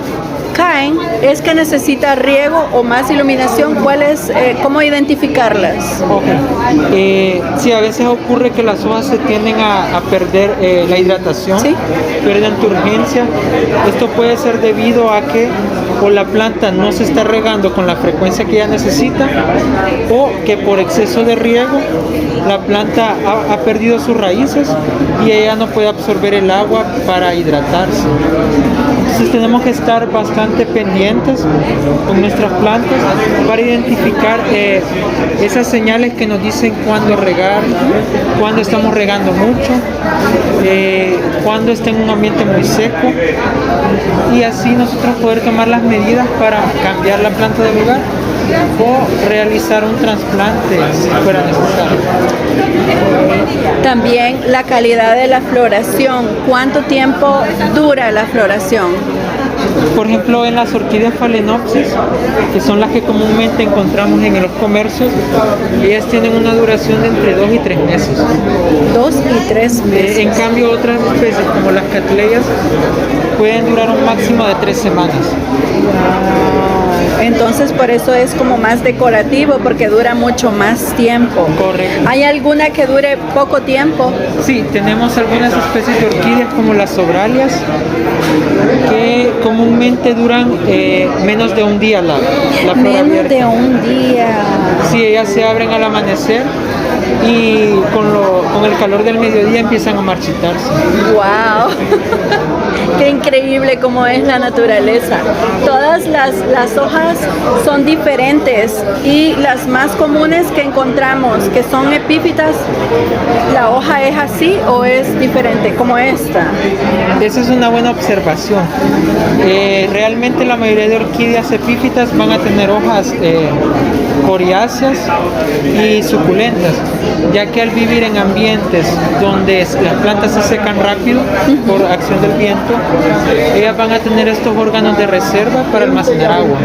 A: caen, es que necesita riego o más iluminación. ¿Cuál es, cómo identificarlas?
D: Okay. Sí, a veces ocurre que las hojas se tienden a perder la hidratación, ¿sí? Pierden turgencia. Esto puede ser debido a que o la planta no se está regando con la frecuencia que ella necesita o que por exceso de riego la planta ha perdido sus raíces y ella no puede absorber el agua para hidratarse. Entonces tenemos que estar bastante pendientes con nuestras plantas para identificar esas señales que nos dicen cuándo regar, cuándo estamos regando mucho, cuándo está en un ambiente muy seco y así nosotros poder tomar las medidas para cambiar la planta de lugar o realizar un trasplante si fuera necesario.
A: También la calidad de la floración. ¿Cuánto tiempo dura la floración?
D: Por ejemplo, en las orquídeas Phalaenopsis, que son las que comúnmente encontramos en los comercios, ellas tienen una duración de entre 2 y 3 meses.
A: 2 y 3 meses.
D: En cambio, otras especies como las Cattleyas pueden durar un máximo de 3 semanas.
A: Entonces por eso es como más decorativo, porque dura mucho más tiempo.
D: Correcto.
A: ¿Hay alguna que dure poco tiempo?
D: Sí, tenemos algunas especies de orquídeas como las sobralias que comúnmente duran menos de un día la flor
A: menos
D: abierta.
A: De un día.
D: Sí, ellas se abren al amanecer y con el calor del mediodía empiezan a marchitarse.
A: ¡Wow! Qué increíble cómo es la naturaleza. Todas las hojas son diferentes y las más comunes que encontramos, que son epífitas, ¿la hoja es así o es diferente como esta?
D: Esa es una buena observación. Realmente la mayoría de orquídeas epífitas van a tener hojas coriáceas y suculentas, ya que al vivir en ambientes donde las plantas se secan rápido por acción del viento, ellas van a tener estos órganos de reserva para almacenar agua.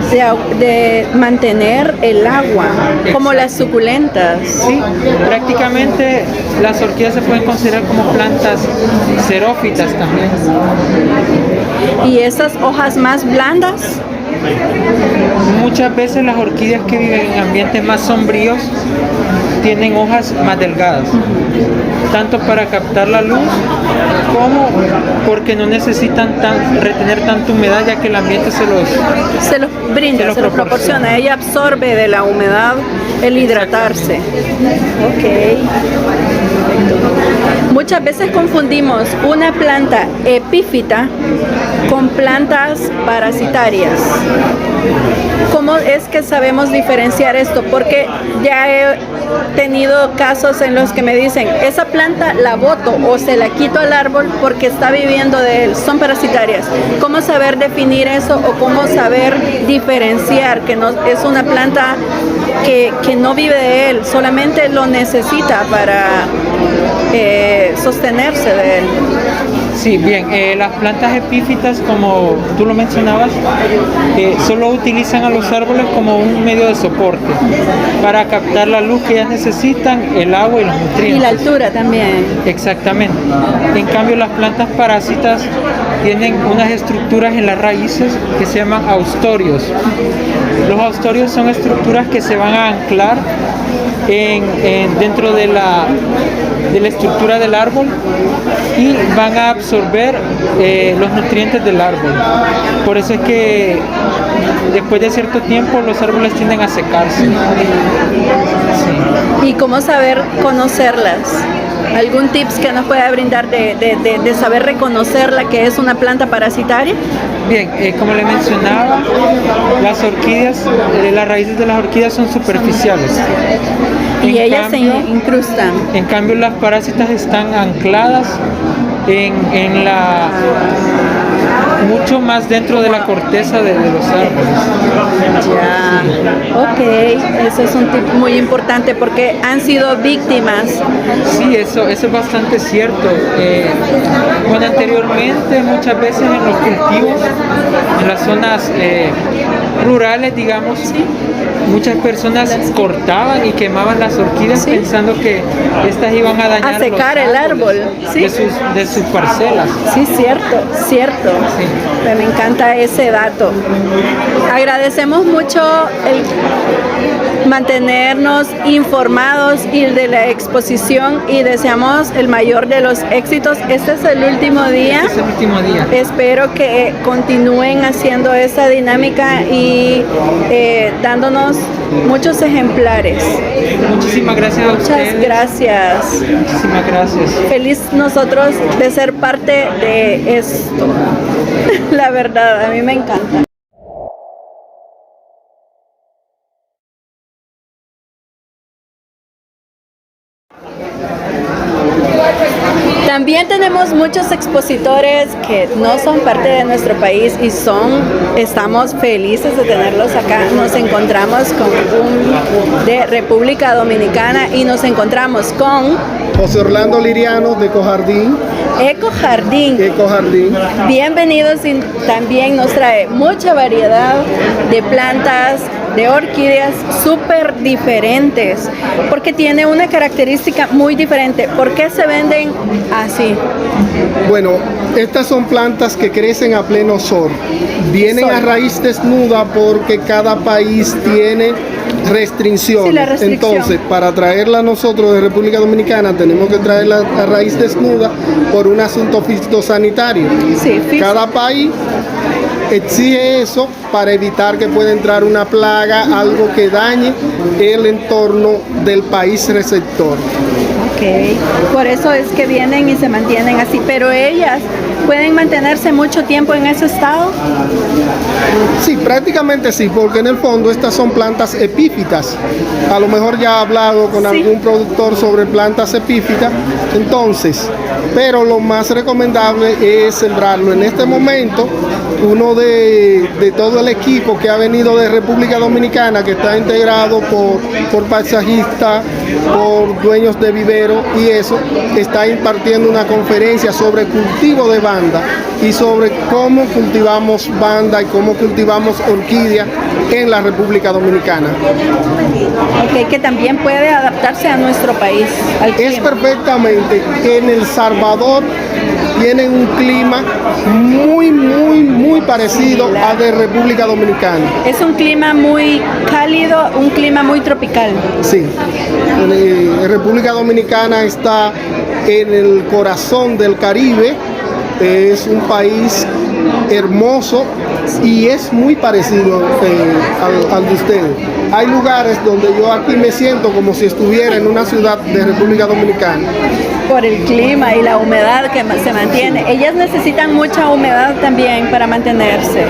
A: De mantener el agua, como las suculentas.
D: Sí, prácticamente las orquídeas se pueden considerar como plantas xerófitas también.
A: ¿Y esas hojas más blandas?
D: Muchas veces las orquídeas que viven en ambientes más sombríos tienen hojas más delgadas, tanto para captar la luz como porque no necesitan retener tanta humedad, ya que el ambiente se los
A: brinda, se los proporciona. Ella absorbe de la humedad el hidratarse. Ok. Muchas veces confundimos una planta epífita con plantas parasitarias. ¿Cómo es que sabemos diferenciar esto? Porque ya he tenido casos en los que me dicen, esa planta la boto o se la quito al árbol porque está viviendo de él, son parasitarias. ¿Cómo saber definir eso o cómo saber diferenciar que no es una planta que no vive de él, solamente lo necesita para sostenerse de él?
D: Sí, bien, las plantas epífitas, como tú lo mencionabas, solo utilizan a los árboles como un medio de soporte para captar la luz que ellas necesitan, el agua y los nutrientes.
A: Y la altura también.
D: Exactamente. En cambio, las plantas parásitas tienen unas estructuras en las raíces que se llaman austorios. Los austorios son estructuras que se van a anclar dentro de la estructura del árbol y van a absorber los nutrientes del árbol. Por eso es que después de cierto tiempo los árboles tienden a secarse. Sí.
A: ¿Y cómo saber conocerlas? ¿Algún tips que nos pueda brindar de saber reconocerla que es una planta parasitaria?
D: Bien, como le mencionaba, las orquídeas, las raíces de las orquídeas son superficiales.
A: Y ellas se incrustan.
D: En cambio, las parásitas están ancladas mucho más dentro de la corteza de los árboles.
A: Ya, ok, eso es un tip muy importante porque han sido víctimas.
D: Sí, eso es bastante cierto. Bueno, anteriormente muchas veces en los cultivos, en las zonas rurales, digamos,
A: ¿sí?
D: Muchas personas cortaban y quemaban las orquídeas, ¿sí? Pensando que estas iban a dañar
A: a secar el árbol, ¿sí?
D: de sus parcelas.
A: Sí, cierto. Sí. Me encanta ese dato. Agradecemos mucho el mantenernos informados y de la exposición y deseamos el mayor de los éxitos. Este es el último día.
D: Este es el último día.
A: Espero que continúen haciendo esta dinámica y dándonos muchos ejemplares.
D: Muchísimas gracias a ustedes.
A: Muchas gracias.
D: Muchísimas gracias.
A: Feliz nosotros de ser parte de esto. La verdad, a mí me encanta. También tenemos muchos expositores que no son parte de nuestro país y estamos felices de tenerlos acá. Nos encontramos con un de República Dominicana y nos encontramos con
E: José Orlando Liriano de Ecojardín.
A: Ecojardín. Bienvenidos y también nos trae mucha variedad de plantas, de orquídeas súper diferentes, porque tiene una característica muy diferente. ¿Por qué se venden así?
E: Bueno, estas son plantas que crecen a pleno sol. Vienen a raíz desnuda porque cada país tiene restricciones.
A: Sí, la restricción.
E: Entonces, para traerla nosotros de República Dominicana tenemos que traerla a raíz desnuda por un asunto fitosanitario.
A: Sí,
E: cada país exige eso para evitar que pueda entrar una plaga, algo que dañe el entorno del país receptor.
A: Ok, por eso es que vienen y se mantienen así, pero ellas pueden mantenerse mucho tiempo en ese estado.
E: Sí, prácticamente sí, porque en el fondo estas son plantas epífitas. A lo mejor ya he hablado con algún productor sobre plantas epífitas, entonces, pero lo más recomendable es sembrarlo. En este momento, uno de todo el equipo que ha venido de República Dominicana, que está integrado por paisajistas, por dueños de vivero y eso, está impartiendo una conferencia sobre cultivo de banda y sobre cómo cultivamos banda y cómo cultivamos orquídea en la República Dominicana.
A: Ok, que también puede adaptarse a nuestro país.
E: Es perfectamente. En El Salvador tienen un clima muy parecido al de República Dominicana.
A: Es un clima muy cálido, un clima muy tropical.
E: Sí. República Dominicana está en el corazón del Caribe. Es un país hermoso y es muy parecido al de ustedes. Hay lugares donde yo aquí me siento como si estuviera en una ciudad de República Dominicana.
A: Por el clima y la humedad que se mantiene. Ellas necesitan mucha humedad también para mantenerse.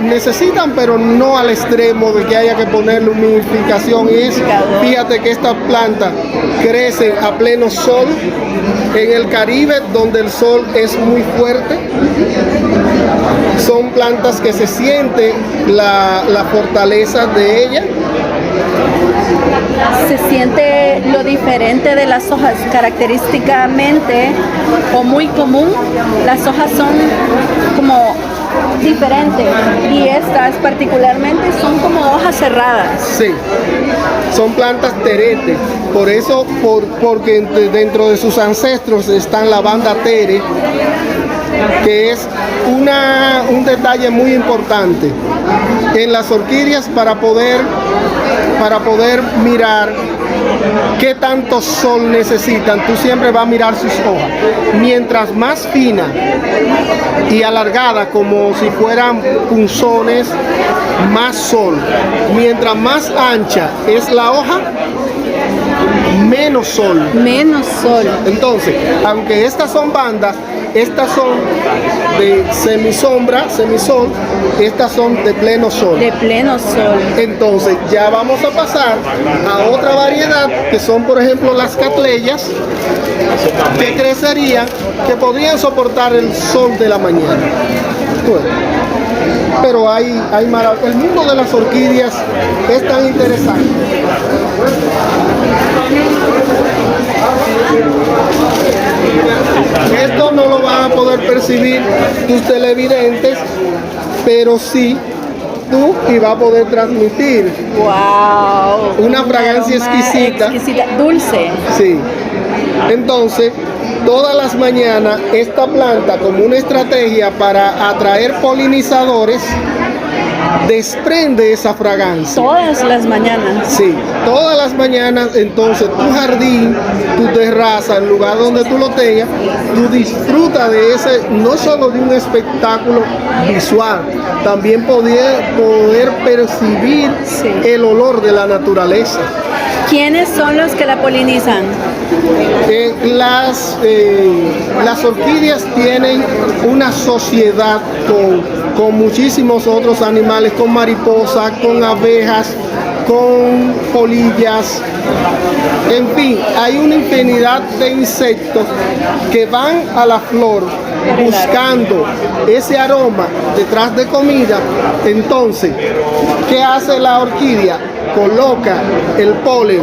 E: Necesitan, pero no al extremo de que haya que ponerle humidificación. Fíjate que estas plantas crecen a pleno sol en el Caribe, donde el sol es muy fuerte. Son plantas que se siente la fortaleza de ellas
A: se siente lo diferente de las hojas. Característicamente o muy común, las hojas son como diferentes y estas particularmente son como hojas cerradas.
E: Sí, son plantas terete, por eso, porque dentro de sus ancestros están la banda tere, que es un detalle muy importante en las orquídeas para poder mirar qué tanto sol necesitan. Tú siempre vas a mirar sus hojas. Mientras más fina y alargada, como si fueran punzones, más sol. Mientras más ancha es la hoja, menos sol.
A: Menos sol.
E: Entonces, aunque estas son bandas, estas son de semisombra, semisol, estas son de pleno sol.
A: De pleno sol.
E: Entonces, ya vamos a pasar a otra variedad, que son, por ejemplo, las catleyas, que crecerían, que podrían soportar el sol de la mañana. Bueno, pero hay el mundo de las orquídeas es tan interesante. Esto no lo van a poder percibir tus televidentes, pero sí tú, y va a poder transmitir
A: ¡Wow!
E: una fragancia exquisita.
A: Dulce.
E: Sí. Entonces, todas las mañanas esta planta, como una estrategia para atraer polinizadores, desprende esa fragancia.
A: Todas las mañanas.
E: Sí, todas las mañanas. Entonces tu jardín, tu terraza, el lugar donde tú lo tengas, tú disfrutas de ese, no solo de un espectáculo visual, también poder percibir el olor de la naturaleza.
A: ¿Quiénes son los que la polinizan?
E: Las orquídeas tienen una sociedad con muchísimos otros animales, con mariposas, con abejas, con polillas, en fin, hay una infinidad de insectos que van a la flor buscando ese aroma detrás de comida. Entonces, ¿qué hace la orquídea? Coloca el polen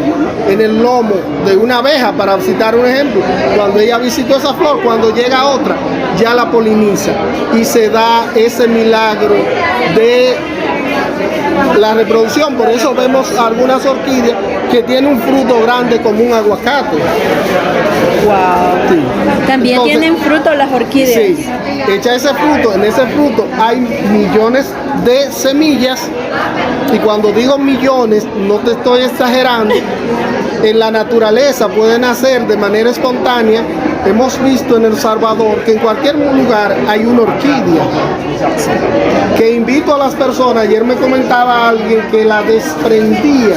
E: en el lomo de una abeja, para citar un ejemplo. Cuando ella visitó esa flor, cuando llega otra, ya la poliniza y se da ese milagro de la reproducción. Por eso vemos algunas orquídeas que tienen un fruto grande como un aguacate.
A: Wow.
E: Sí.
A: También
E: Entonces,
A: tienen fruto las orquídeas.
E: Sí, echa ese fruto, en ese fruto hay millones de semillas, y cuando digo millones no te estoy exagerando. En la naturaleza pueden nacer de manera espontánea. Hemos visto en El Salvador que en cualquier lugar hay una orquídea, que invito a las personas. Ayer me comentaba alguien que la desprendía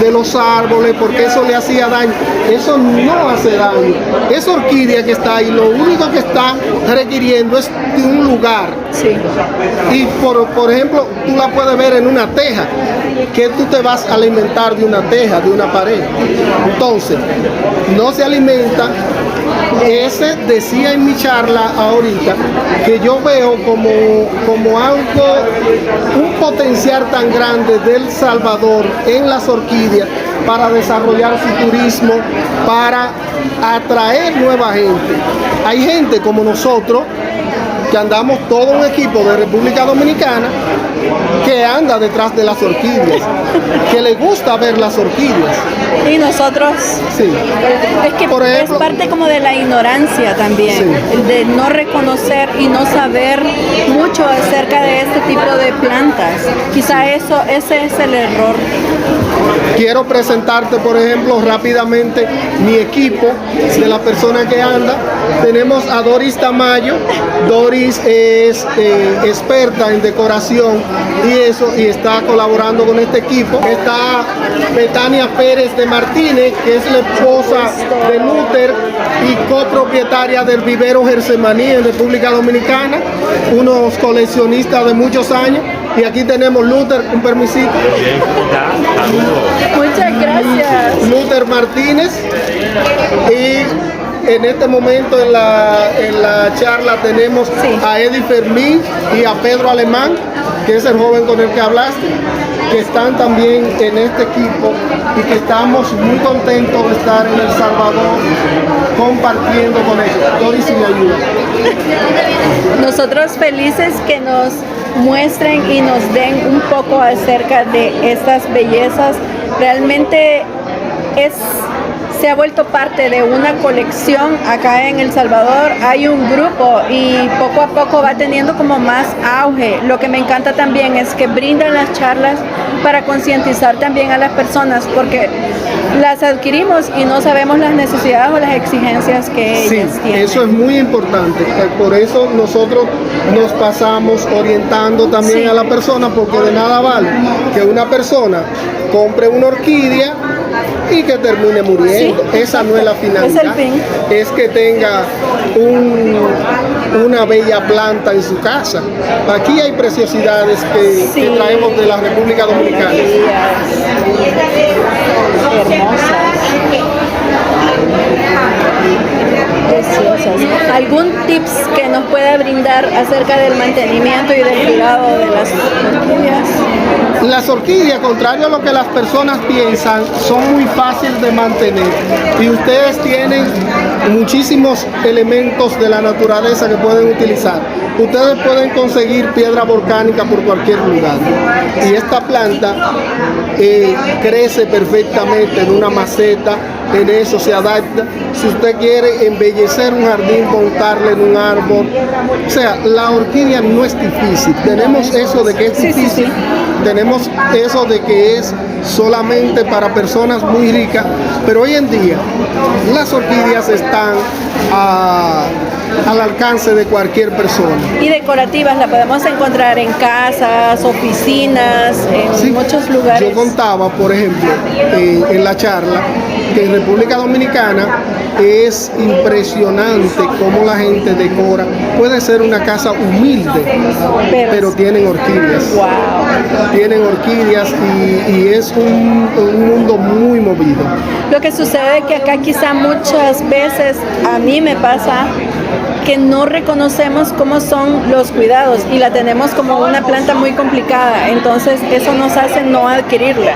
E: de los árboles porque eso le hacía daño. Eso no hace daño. Esa orquídea que está ahí, lo único que está requiriendo es de un lugar.
A: Sí.
E: Y por ejemplo, tú la puedes ver en una teja, que tú te vas a alimentar de una teja, de una pared. Entonces, no se alimenta. Ese decía en mi charla ahorita que yo veo como algo, un potencial tan grande del Salvador en las orquídeas para desarrollar su turismo, para atraer nueva gente. Hay gente como nosotros, que andamos todo un equipo de República Dominicana, que anda detrás de las orquídeas, que le gusta ver las orquídeas.
A: Y nosotros,
E: sí.
A: Es que
E: Por ejemplo,
A: es parte como de la ignorancia también,
E: sí,
A: el de no reconocer y no saber mucho acerca de este tipo de plantas. Quizá ese es el error.
E: Quiero presentarte, por ejemplo, rápidamente mi equipo de la persona que anda. Tenemos a Doris Tamayo. Doris es experta en decoración y está colaborando con este equipo. Está Betania Pérez de Martínez, que es la esposa de Luther y copropietaria del vivero Gersemaní en República Dominicana, unos coleccionistas de muchos años. Y aquí tenemos Luther, un permisito.
A: Muchas gracias.
E: Luther Martínez. Y en este momento en la charla tenemos a Eddie Fermín y a Pedro Alemán, que es el joven con el que hablaste. que están también en este equipo y que estamos muy contentos de estar en El Salvador compartiendo con ellos. Doris, si me ayuda.
A: Nosotros felices que nos muestren y nos den un poco acerca de estas bellezas. Realmente se ha vuelto parte de una colección acá en El Salvador. Hay un grupo y poco a poco va teniendo como más auge. Lo que me encanta también es que brindan las charlas para concientizar también a las personas, porque las adquirimos y no sabemos las necesidades o las exigencias que ellas tienen.
E: Eso es muy importante. Por eso nosotros nos pasamos orientando también a la persona, porque de nada vale que una persona compre una orquídea y que termine muriendo. Esa no es la finalidad.
A: Es el fin.
E: Es que tenga una bella planta en su casa. Aquí hay preciosidades que traemos de la República Dominicana.
A: Hermosas. Preciosas. ¿Algún tips que nos pueda brindar acerca del mantenimiento y del cuidado de las orquídeas?
E: Las orquídeas, contrario a lo que las personas piensan, son muy fáciles de mantener y ustedes tienen muchísimos elementos de la naturaleza que pueden utilizar. Ustedes pueden conseguir piedra volcánica por cualquier lugar y esta planta crece perfectamente en una maceta, en eso se adapta. Si usted quiere embellecer un jardín, montarle en un árbol, o sea, la orquídea no es difícil. Tenemos eso de que es difícil, tenemos eso de que es solamente para personas muy ricas, pero hoy en día las orquídeas están al alcance de cualquier persona.
A: Y decorativas la podemos encontrar en casas, oficinas, en muchos lugares.
E: Yo contaba, por ejemplo, en la charla, que en República Dominicana es impresionante cómo la gente decora. Puede ser una casa humilde, pero tienen orquídeas.
A: Wow.
E: Tienen orquídeas y es un mundo muy movido.
A: Lo que sucede es que acá quizá muchas veces, a mí me pasa, que no reconocemos cómo son los cuidados y la tenemos como una planta muy complicada, entonces eso nos hace no adquirirla.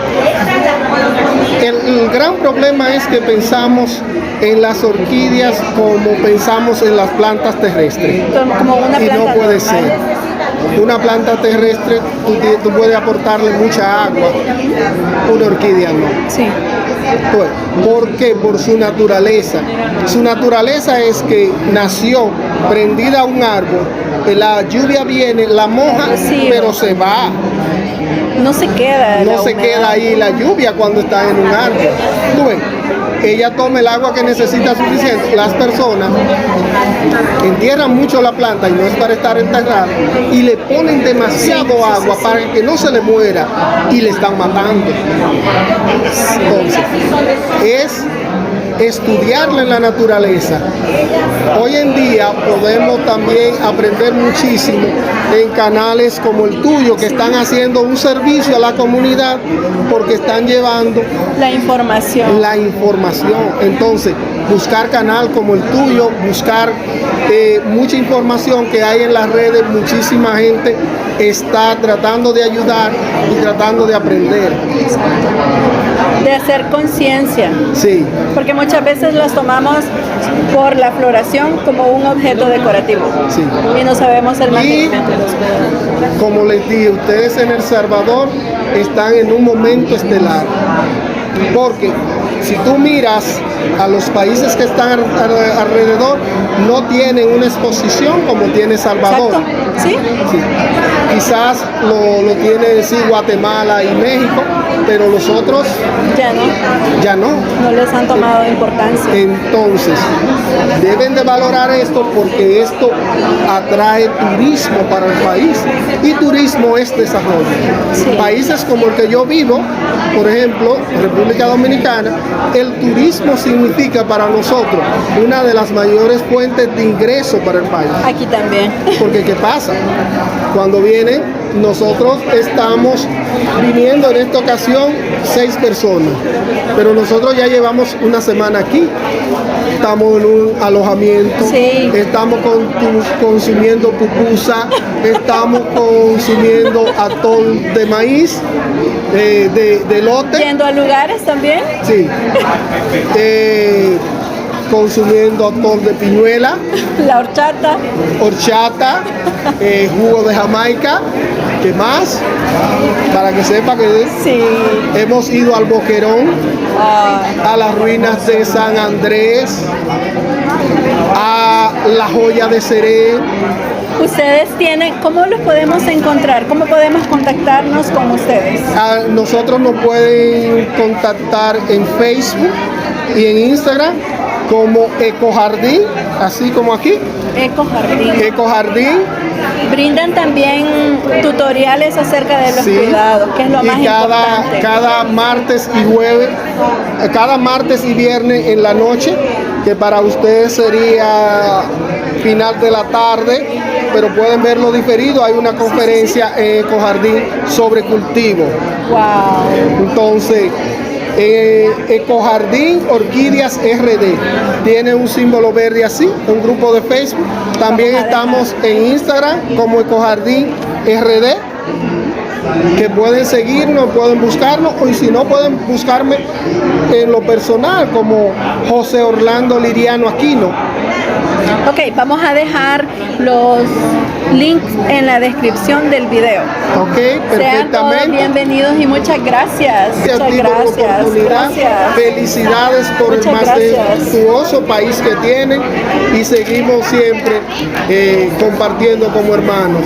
E: El gran problema es que pensamos en las orquídeas como pensamos en las plantas terrestres.
A: Como una planta
E: y no puede
A: normal.
E: ser. Una planta terrestre, tú puedes aportarle mucha agua, una orquídea no.
A: Sí.
E: Pues, ¿por qué? Por su naturaleza. Su naturaleza es que nació prendida a un árbol, la lluvia viene, la moja, pero se va.
A: No se queda.
E: No se queda ahí la lluvia cuando está en un árbol. Tú ves, ella toma el agua que necesita suficiente. Las personas entierran mucho la planta y no es para estar enterrada y le ponen demasiado agua para que no se le muera y le están matando. Entonces, es estudiarla en la naturaleza. Hoy en día podemos también aprender muchísimo en canales como el tuyo, que están haciendo un servicio a la comunidad porque están llevando
A: la información.
E: Entonces, buscar canal como el tuyo, buscar mucha información que hay en las redes, muchísima gente está tratando de ayudar y tratando de aprender.
A: De hacer conciencia.
E: Sí.
A: Porque muchas veces las tomamos por la floración como un objeto decorativo.
E: Sí.
A: Y no sabemos el mantenimiento de los cuidados.
E: Como les dije, ustedes en El Salvador están en un momento estelar. Porque si tú miras a los países que están alrededor, no tienen una exposición como tiene Salvador.
A: Exacto. ¿Sí?
E: Sí. Quizás lo tiene sí, Guatemala y México, pero los otros ya no.
A: No les han tomado importancia.
E: Entonces, deben de valorar esto porque esto atrae turismo para el país y turismo es desarrollo.
A: Sí.
E: Países como el que yo vivo, por ejemplo, República Dominicana, el turismo significa para nosotros una de las mayores fuentes de ingreso para el país.
A: Aquí también.
E: Porque ¿qué pasa? Cuando vienen, nosotros estamos viniendo en esta ocasión 6 personas, pero nosotros ya llevamos una semana aquí. estamos en un alojamiento,
A: Sí.
E: estamos consumiendo pupusa, estamos consumiendo atol de maíz, de elote.
A: Yendo a lugares también.
E: Sí. Consumiendo atol de piñuela,
A: La horchata.
E: horchata, jugo de Jamaica. ¿Qué más? Para que sepa que
A: Sí.
E: hemos ido al Boquerón,
A: Ah,
E: a las ruinas de San Andrés, a la joya de Seré.
A: ustedes tienen, ¿cómo los podemos encontrar? ¿Cómo podemos contactarnos con ustedes?
E: A nosotros nos pueden contactar en Facebook y en Instagram como Ecojardín, así como aquí,
A: Eco Jardín.
E: Ecojardín.
A: Brindan también tutoriales acerca de los
E: Sí.
A: cuidados, que es lo
E: Y
A: más importante.
E: cada martes y jueves, cada martes y viernes en la noche, que para ustedes sería final de la tarde, pero pueden verlo diferido. Hay una conferencia en Ecojardín sobre cultivo.
A: Wow.
E: Entonces, Ecojardín Orquídeas RD tiene un símbolo verde así, un grupo de Facebook. También
A: Vamos a
E: estamos en Instagram como Ecojardín RD, que pueden seguirnos, pueden buscarnos, o si no pueden buscarme en lo personal como José Orlando Liriano Aquino.
A: Ok, vamos a dejar los links en la descripción del video.
E: Ok,
A: Sean todos
E: perfectamente.
A: bienvenidos y muchas gracias.
E: Gracias a
A: Muchas
E: ti por la
A: gracias.
E: oportunidad.
A: Gracias.
E: Felicidades por
A: Muchas
E: el más
A: gracias.
E: majestuoso país que tienen y seguimos siempre compartiendo como hermanos.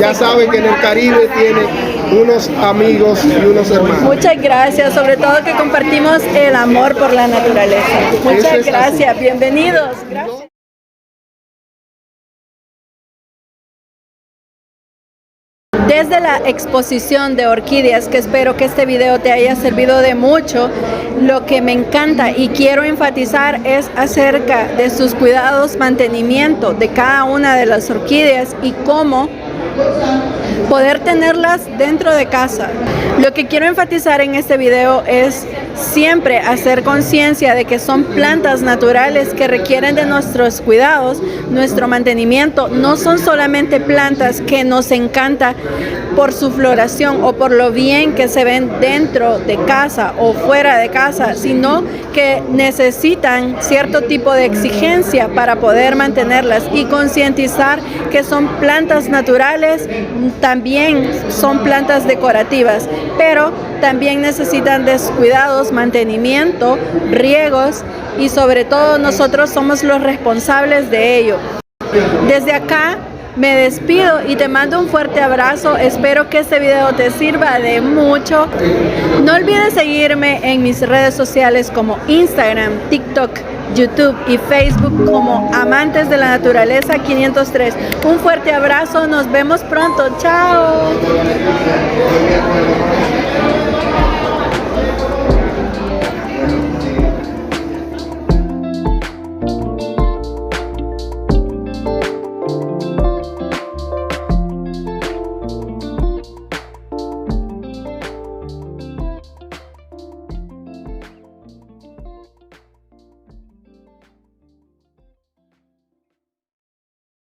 E: Ya saben que en el Caribe tiene unos amigos y unos hermanos.
A: Muchas gracias, sobre todo que compartimos el amor por la naturaleza.
E: Eso
A: Muchas
E: es así.
A: gracias, bienvenidos. Gracias. Desde la exposición de orquídeas, que espero que este video te haya servido de mucho, lo que me encanta y quiero enfatizar es acerca de sus cuidados, mantenimiento de cada una de las orquídeas y cómo poder tenerlas dentro de casa. Lo que quiero enfatizar en este video es siempre hacer conciencia de que son plantas naturales que requieren de nuestros cuidados, nuestro mantenimiento. No son solamente plantas que nos encanta por su floración o por lo bien que se ven dentro de casa o fuera de casa, sino que necesitan cierto tipo de exigencia para poder mantenerlas y concientizar que son plantas naturales, también son plantas decorativas, pero también necesitan descuidados, mantenimiento, riegos y sobre todo nosotros somos los responsables de ello. Desde acá me despido y te mando un fuerte abrazo. Espero que este video te sirva de mucho. No olvides seguirme en mis redes sociales como Instagram, TikTok, YouTube y Facebook como Amantes de la Naturaleza 503. Un fuerte abrazo, nos vemos pronto. Chao.